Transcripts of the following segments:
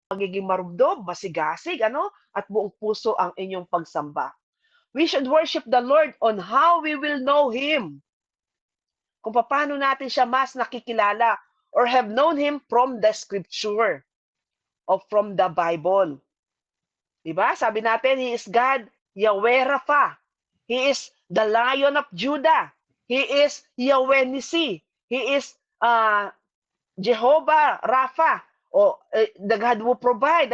magiging marubdob, masigasig, at buong puso ang inyong pagsamba. We should worship the Lord on how we will know Him. Kung paano natin siya mas nakikilala or have known Him from the Scripture or from the Bible. Diba? Sabi natin, He is God, Yahweh Rapha. He is the Lion of Judah. He is Yahweh Nisi. He is Jehovah Rapha. O the God who provide.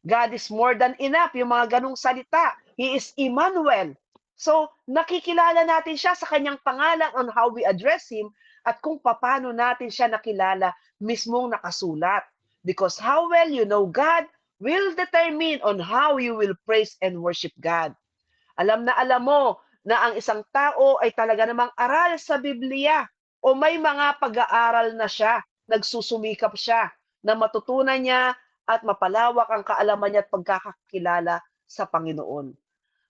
God is more than enough. Yung mga ganong salita. He is Emmanuel. So, nakikilala natin siya sa kanyang pangalan on how we address Him at kung paano natin siya nakilala mismong nakasulat. Because how well you know God will determine on how you will praise and worship God. Alam na alam mo na ang isang tao ay talaga namang aral sa Biblia o may mga pag-aaral na siya, nagsusumikap siya na matutunan niya at mapalawak ang kaalaman niya at pagkakakilala sa Panginoon.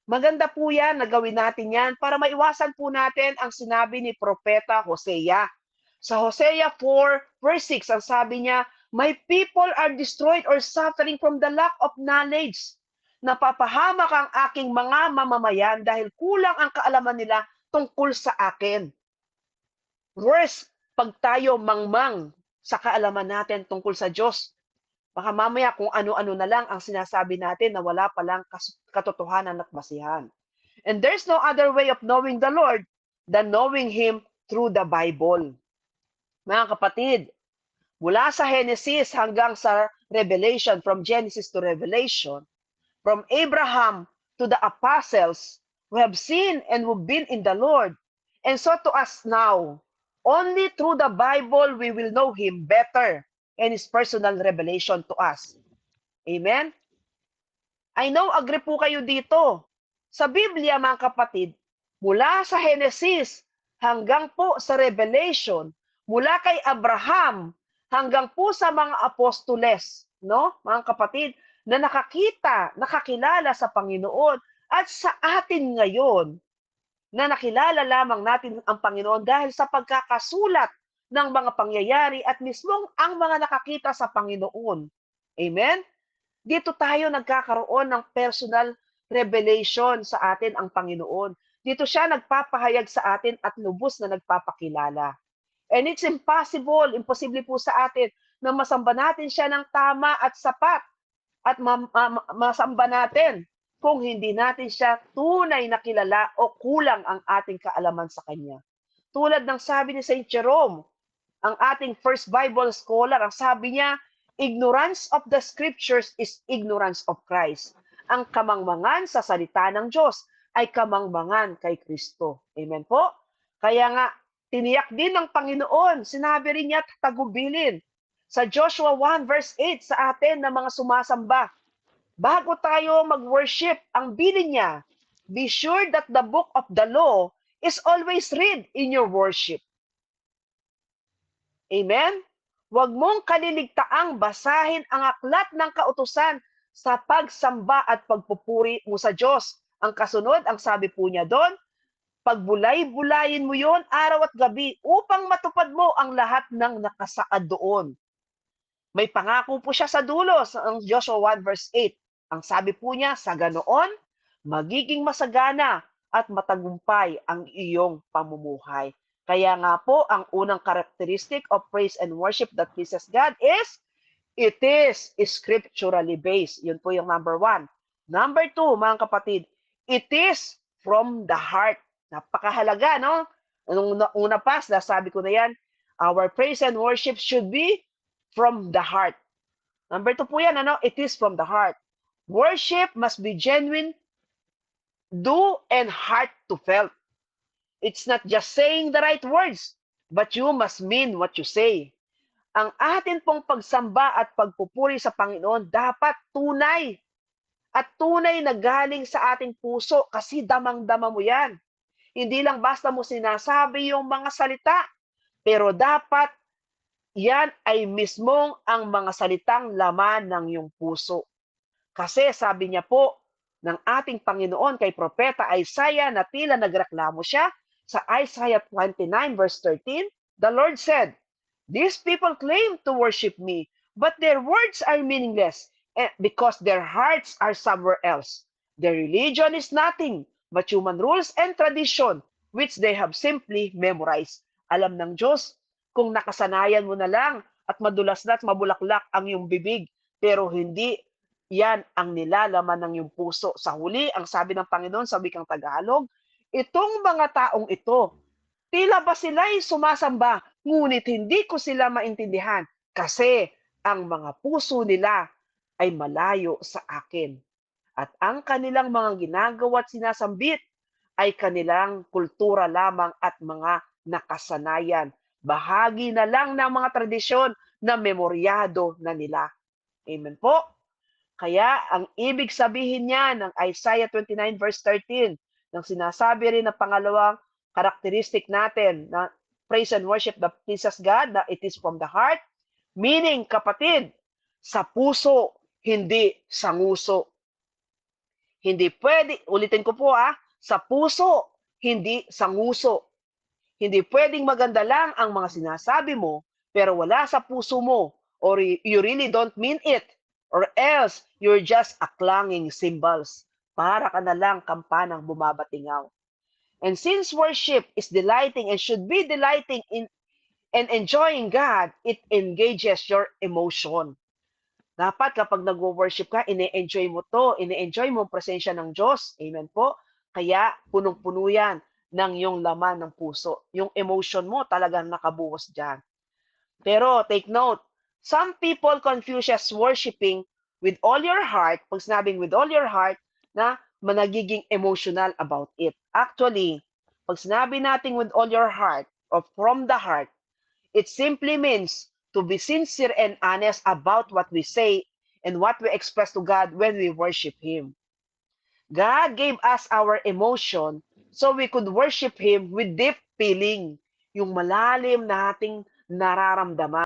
Maganda po yan na gawin natin yan para maiwasan po natin ang sinabi ni Propeta Hosea. Sa Hosea 4 verse 6, ang sabi niya, "My people are destroyed or suffering from the lack of knowledge." Napapahamak ang aking mga mamamayan dahil kulang ang kaalaman nila tungkol sa akin. Worse, pag tayo mangmang sa kaalaman natin tungkol sa Diyos, baka mamaya kung ano-ano na lang ang sinasabi natin na wala palang katotohanan at basihan. And there's no other way of knowing the Lord than knowing Him through the Bible. Mga kapatid, mula sa Genesis hanggang sa Revelation, from Genesis to Revelation, from Abraham to the apostles who have seen and who've been in the Lord, and so to us now, only through the Bible we will know Him better and His personal revelation to us. Amen? I know, agree po kayo dito. Sa Biblia, mga kapatid, mula sa Genesis hanggang po sa Revelation, mula kay Abraham hanggang po sa mga apostoles, no, mga kapatid, na nakakita, nakakilala sa Panginoon at sa atin ngayon, na nakilala lamang natin ang Panginoon dahil sa pagkakasulat ng mga pangyayari at mismong ang mga nakakita sa Panginoon. Amen? Dito tayo nagkakaroon ng personal revelation sa atin ang Panginoon. Dito siya nagpapahayag sa atin at lubos na nagpapakilala. And it's imposible po sa atin na masamba natin siya ng tama at sapat at masamba natin kung hindi natin siya tunay na kilala o kulang ang ating kaalaman sa Kanya. Tulad ng sabi ni Saint Jerome, ang ating first Bible scholar, ang sabi niya, ignorance of the scriptures is ignorance of Christ. Ang kamangmangan sa salita ng Diyos ay kamangmangan kay Kristo. Amen po? Kaya nga, tiniyak din ng Panginoon, sinabi rin niya tagubilin sa Joshua 1 verse 8 sa atin na mga sumasamba. Bago tayo mag-worship, ang bilin niya, be sure that the book of the law is always read in your worship. Amen? Huwag mong kaliligtaang basahin ang aklat ng kautusan sa pagsamba at pagpupuri mo sa Diyos. Ang kasunod, ang sabi po niya doon, pagbulay-bulayin mo yon araw at gabi upang matupad mo ang lahat ng nakasaad doon. May pangako po siya sa dulo sa Joshua 1 verse 8. Ang sabi po niya, sa ganoon, magiging masagana at matagumpay ang iyong pamumuhay. Kaya nga po, ang unang characteristic of praise and worship that pleases God is, it is scripturally based. Yun po yung number 1. Number 2, mga kapatid, it is from the heart. Napakahalaga, no? Nung una pa, sabi ko na yan, our praise and worship should be from the heart. Number 2 po yan, it is from the heart. Worship must be genuine, do and heart to felt. It's not just saying the right words, but you must mean what you say. Ang atin pong pagsamba at pagpupuri sa Panginoon dapat tunay. At tunay na galing sa ating puso kasi damang-dama mo yan. Hindi lang basta mo sinasabi yung mga salita, pero dapat yan ay mismong ang mga salitang laman ng iyong puso. Kasi sabi niya po ng ating Panginoon kay Propeta Isaiah na tila nagreklamo siya, sa Isaiah 29 verse 13, the Lord said, "These people claim to worship me, but their words are meaningless because their hearts are somewhere else. Their religion is nothing but human rules and tradition which they have simply memorized. Alam ng Diyos kung nakasanayan mo na lang at madulas na at mabulaklak ang iyong bibig, pero hindi yan ang nilalaman ng iyong puso. Sa huli, ang sabi ng Panginoon sa wikang Tagalog, itong mga taong ito, tila ba sila'y sumasamba, ngunit hindi ko sila maintindihan kasi ang mga puso nila ay malayo sa akin. At ang kanilang mga ginagawa at sinasambit ay kanilang kultura lamang at mga nakasanayan. Bahagi na lang ng mga tradisyon na memoryado na nila. Amen po. Kaya ang ibig sabihin niya ng Isaiah 29 verse 13, nang sinasabi rin na pangalawang characteristic natin na praise and worship that pleases God, na it is from the heart, meaning, kapatid, sa puso, hindi sa nguso. Hindi pwede, ulitin ko po sa puso, hindi sa nguso. Hindi pwedeng maganda lang ang mga sinasabi mo, pero wala sa puso mo, or you really don't mean it, or else you're just a clanging cymbals. Para ka na lang kampanang bumabatingaw. And since worship is delighting and should be delighting in and enjoying God, it engages your emotion. Dapat kapag nagwo-worship ka, ine-enjoy mo to, ine-enjoy mo ang presensya ng Diyos. Amen po. Kaya punong-puno yan ng yung laman ng puso. Yung emotion mo talagang nakabuhos dyan. Pero take note, some people confuse worshiping with all your heart, pag sinabing with all your heart, na managiging emotional about it. Actually, pag sinabi natin with all your heart, or from the heart, it simply means to be sincere and honest about what we say and what we express to God when we worship Him. God gave us our emotion so we could worship Him with deep feeling, yung malalim nating nararamdaman.